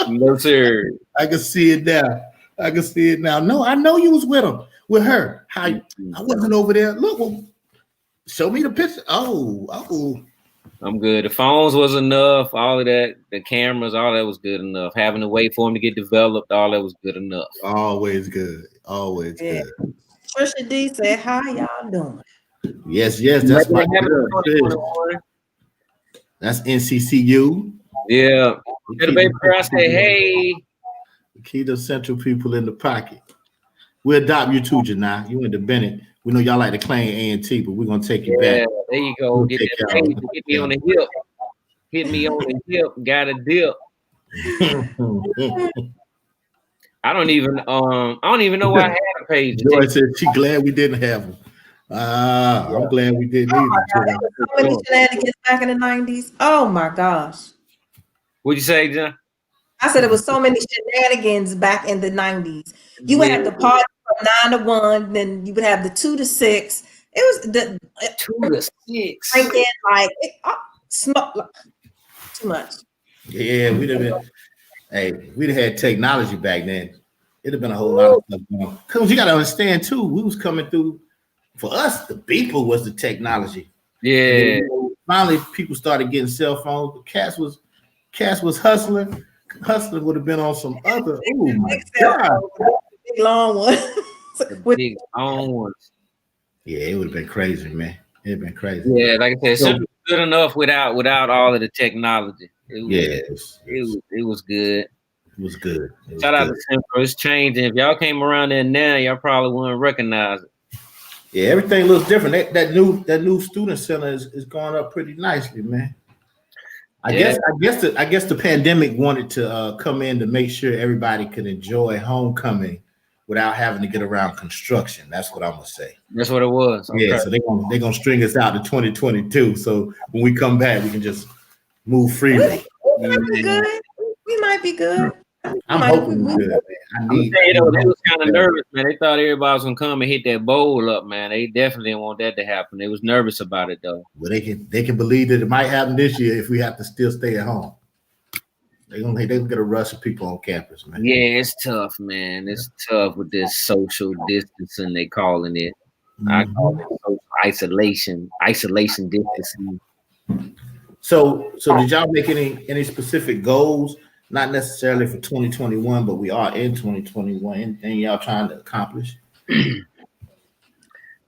No, sir. I can see it now. No, I know you was with her. I wasn't over there. Look, show me the picture. Oh. I'm good. The phones was enough. All of that, the cameras, all that was good enough. Having to wait for them to get developed, all that was good enough. Always good. Always good. Trisha D said, "How y'all doing?" Yes. That's my That's NCCU. Yeah. The baby girl said, "Hey." Keep the central people in the pocket. We'll adopt you too, Janai. You went to Bennett. We know y'all like to claim A&T, but we're gonna take you back. There you go. We'll Get me on the hip. Hit me on the hip. Got a dip. I don't even know why I had a page. Joy said she glad we didn't have them. I'm glad we didn't either. There was so many shenanigans back in the 90s. Oh my gosh. What'd you say, John? I said it was so many shenanigans back in the 90s. You would have the party from 9 to 1, then you would have the 2 to 6. It was the 2 to 6. Drinking smoke too much. Yeah, we'd have been. Hey, we'd have had technology back then. It'd have been a whole lot of stuff going on. Cause you gotta understand too, we was coming through. For us, the people was the technology. Yeah. Finally, people started getting cell phones. Cass was hustling. Hustling would have been on some other. Oh my God, big long one. Big long ones. Yeah, it would have been crazy, man. It'd been crazy. Yeah, like I said, it good enough without all of the technology. It was good. It was good. Shout out to Central. It's changing. If y'all came around there now, y'all probably wouldn't recognize it. Yeah, everything looks different. That new student center is going up pretty nicely, man. I guess the pandemic wanted to come in to make sure everybody could enjoy homecoming without having to get around construction. That's what I'm gonna say. That's what it was. Okay. Yeah, so they're gonna string us out to 2022. So when we come back, we can just move freely. We might be good. We might be good. I'm hoping we're good, man. They was kind of nervous, man. They thought everybody was gonna come and hit that bowl up, man. They definitely didn't want that to happen. They was nervous about it though. Well, they can believe that it might happen this year if we have to still stay at home. They're gonna get a rush of people on campus, man. Yeah, it's tough, man. It's tough with this social distancing they calling it. Mm-hmm. I call it social isolation distancing. So did y'all make any specific goals? Not necessarily for 2021, but we are in 2021. Anything y'all trying to accomplish?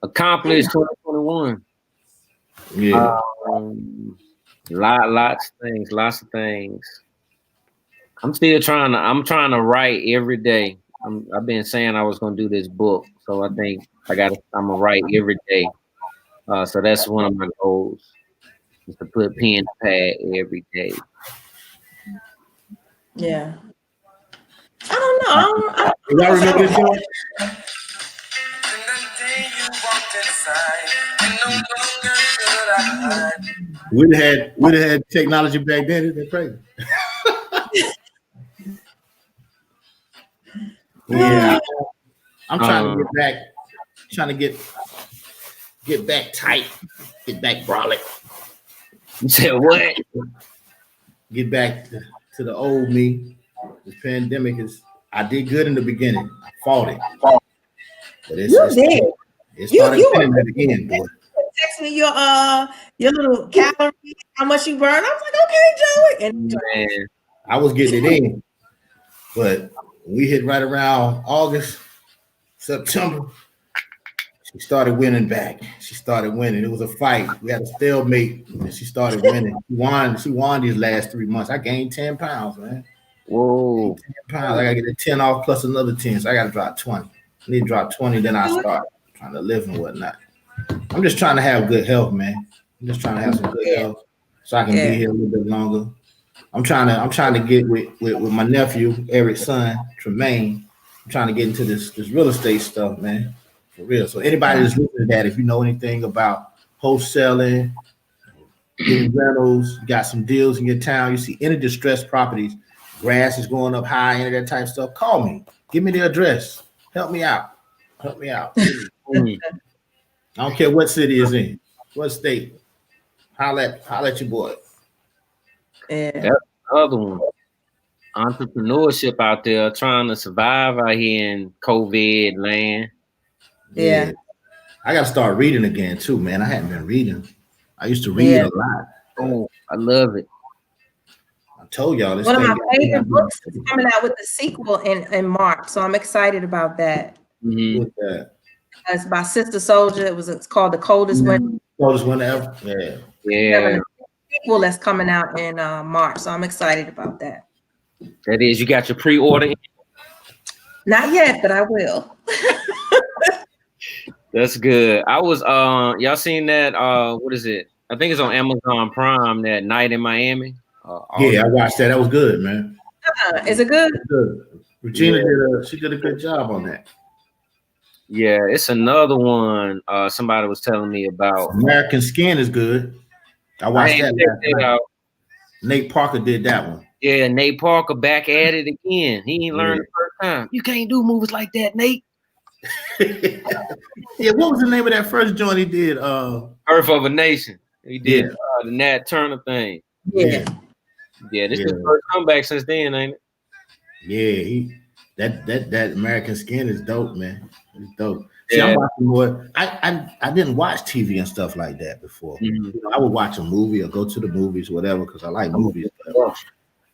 Accomplish 2021. Yeah. Lots of things. I'm trying to write every day. I've been saying I was gonna do this book, so I think I'm gonna write every day. So that's one of my goals, is to put pen to pad every day. Yeah. I don't know. Y'all remember this song? We'd have had technology back then. Isn't that crazy? Yeah. I'm trying to get back. Trying to get back tight. Get back brolic. You said what? Get back to the old me. This pandemic I did good in the beginning. I fought it. But it started spinning at the end, boy. Text me your little calories, how much you burn. I was like, okay, Joey. And man, I was getting it in. But when we hit right around August, September, she started winning back. She started winning. It was a fight. We had a stalemate, and she started winning. She won these last 3 months. I gained 10 pounds, man. Whoa. 10 pounds. I got to get a 10 off plus another 10. So I got to drop 20. I need to drop 20, then I start trying to live and whatnot. I'm just trying to have good health, man. I'm just trying to have some good health so I can be here a little bit longer. I'm trying to get with my nephew, Eric's son, Tremaine. I'm trying to get into this real estate stuff, man. For real. So anybody that's listening to that, if you know anything about wholesaling, getting rentals, you got some deals in your town, you see any distressed properties, grass is going up high, any of that type of stuff, call me. Give me the address. Help me out. I don't care what city it's in, what state. Holla at your boy. Yeah. That's the other one. Entrepreneurship out there, trying to survive out here in COVID land. Yeah. I got to start reading again too, man. I hadn't been reading. I used to read a lot. Oh, I love it. I told y'all this. One of my favorite books is coming out with the sequel in March, so I'm excited about that. Mm-hmm. What's that? It's by Sister Soldier. It's called The Coldest Winter. Coldest Winter ever. Yeah. Sequel that's coming out in March, so I'm excited about that. That is, you got your pre-order? Not yet, but I will. That's good. I was y'all seen that what is it? I think it's on Amazon Prime, that Night in Miami. Yeah, I watched that. That was good, man. Is it good? Good. Regina did a good job on that. Yeah, it's another one somebody was telling me about. American Skin is good. I watched that last night. Nate Parker did that one. Yeah, Nate Parker back at it again. He ain't learned the first time. You can't do movies like that, Nate. Yeah, what was the name of that first joint he did? Earth of a Nation. He did the Nat Turner thing. Yeah. Yeah, this is his first comeback since then, ain't it? Yeah, that American Skin is dope, man. It's dope. See, I'm watching more. I didn't watch TV and stuff like that before. Mm-hmm. You know, I would watch a movie or go to the movies, whatever, because I like movies.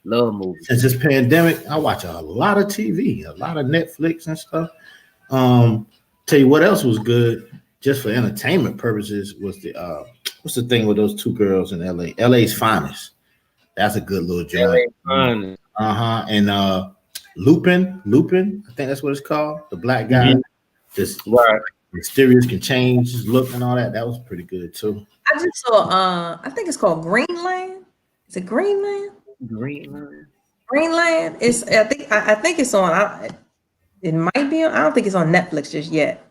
Love movies. Since this pandemic, I watch a lot of TV, a lot of Netflix and stuff. Tell you what else was good, just for entertainment purposes, was the what's the thing with those two girls in LA? LA's Finest. That's a good little joint. And Lupin, I think that's what it's called. The black guy, just mysterious, can change his look and all that. That was pretty good too. I just saw I think it's called Greenland. Is it Greenland? Greenland. It's I think it's on. It might be on. I don't think it's on Netflix just yet.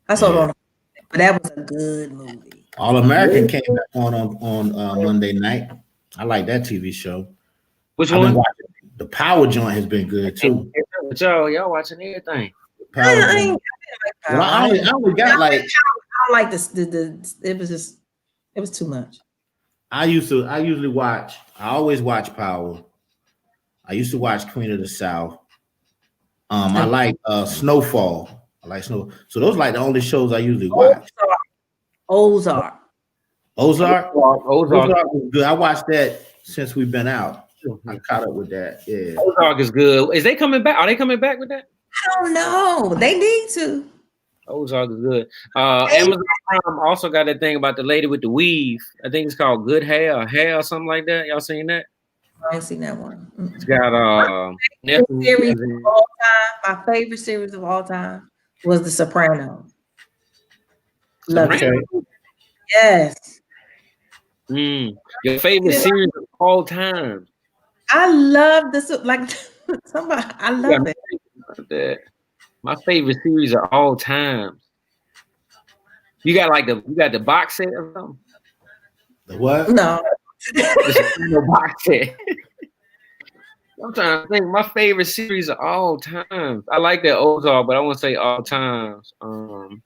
I saw it on, but that was a good movie. All American came back on Monday night. I like that TV show. Which one? The Power joint has been good too. Y'all watching everything. I only got like. I like this. It was too much. I usually watch. I always watch Power. I used to watch Queen of the South. I like Snowfall. I like Snow. So those are like the only shows I usually watch. Ozark was good. I watched that since we've been out. I caught up with that. Yeah. Ozark is good. Is they coming back? Are they coming back with that? I don't know. They need to. Ozark is good. Amazon Prime also got that thing about the lady with the weave. I think it's called Good Hair or something like that. Y'all seen that? I ain't seen that one. It's got my favorite series of all time was The Sopranos. Love it. Yes. Your favorite series of all time? I love this. Like somebody, I love it. My favorite series of all time. You got the box set or something? The what? No. The box set. I'm trying to think. My favorite series of all times. I like that Ozark, but I won't say all times. And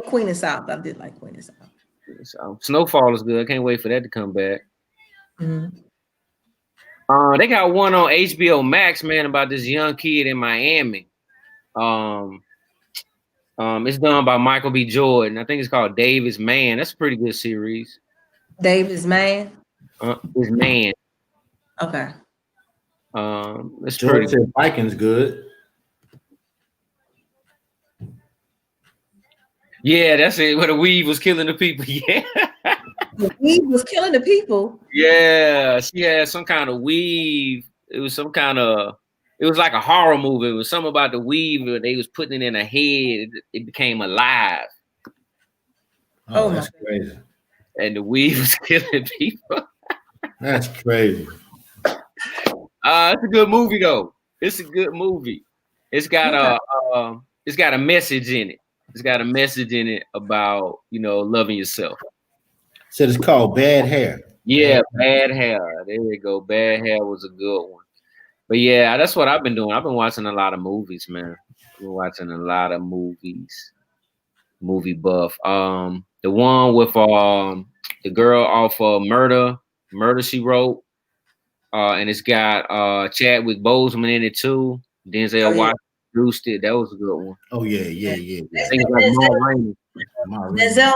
Queen of South. I did like Queen of South. Snowfall is good. I can't wait for that to come back. Mm-hmm. They got one on HBO Max, man, about this young kid in Miami. It's done by Michael B. Jordan. I think it's called David's Man. That's a pretty good series. David's Man? His Man. Okay. It's pretty good. Vikings good. Yeah, that's it. Where the weave was killing the people. Yeah. The weave was killing the people. Yeah, she had some kind of weave. It was like a horror movie. It was something about the weave that they was putting it in a head. It became alive. Oh, that's crazy. And the weave was killing people. That's crazy. It's a good movie though. It's a good movie. It's got a message in it. It's got a message in it about, loving yourself. So it's called Bad Hair. Yeah, Bad Hair. There you go. Bad Hair was a good one. But yeah, that's what I've been doing. I've been watching a lot of movies, man. I've been watching a lot of movies. Movie buff. The one with the girl off of Murder She Wrote. And it's got Chadwick Boseman in it too. Denzel Washington produced it. That was a good one. Oh yeah. I think it's like Ma Rainey. Denzel's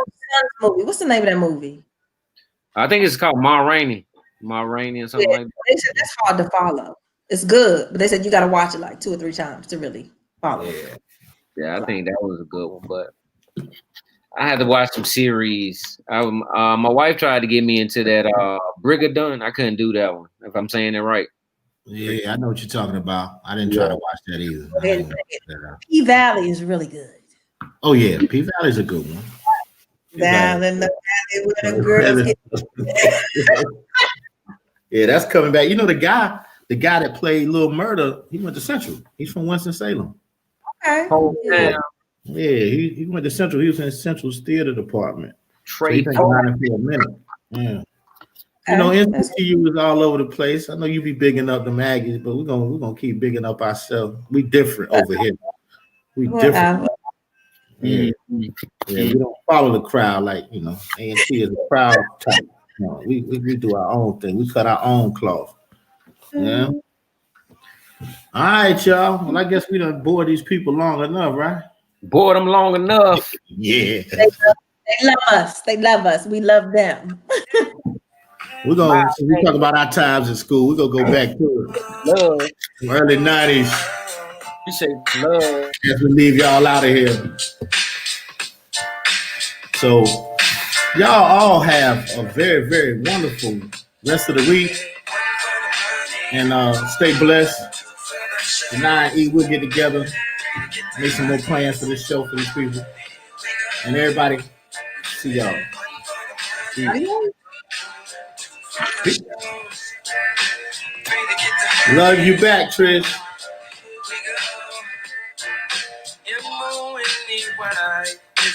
movie. What's the name of that movie? I think it's called Ma Rainey. Ma Rainey or something like that. They said that's hard to follow. It's good, but they said you got to watch it like 2 or 3 times to really follow. Yeah, I think that was a good one, but I had to watch some series. My wife tried to get me into that Brigadon. I couldn't do that one, if I'm saying it right. Yeah, I know what you're talking about. I didn't try to watch that either. P Valley is really good. Oh yeah, P Valley's a good one. Down in the valley where the girls get. Yeah, that's coming back. You know the guy that played Lil Murder, he went to Central. He's from Winston-Salem. Okay. Oh, yeah. Yeah, he went to Central. He was in Central's theater department. So Trey. he been around it for a minute. Yeah. You know, NCTU is all over the place. I know you be bigging up the Maggies, but we're gonna keep bigging up ourselves. We different over here. We different. Yeah. Yeah, we don't follow the crowd like A&T is a crowd type. No, we do our own thing. We cut our own cloth. Yeah. All right, y'all. Well, I guess we done bored these people long enough, right? Bored them long enough. Yeah. They love us. They love us. We love them. We talk about our times in school. We're gonna go back to it. Love. Early 90s. You say love. As we leave y'all out of here. So y'all all have a very, very wonderful rest of the week. And stay blessed. The 9E, we'll get together, make some more plans for this show for these people. And everybody, see y'all. Peace. Love you back, Trish.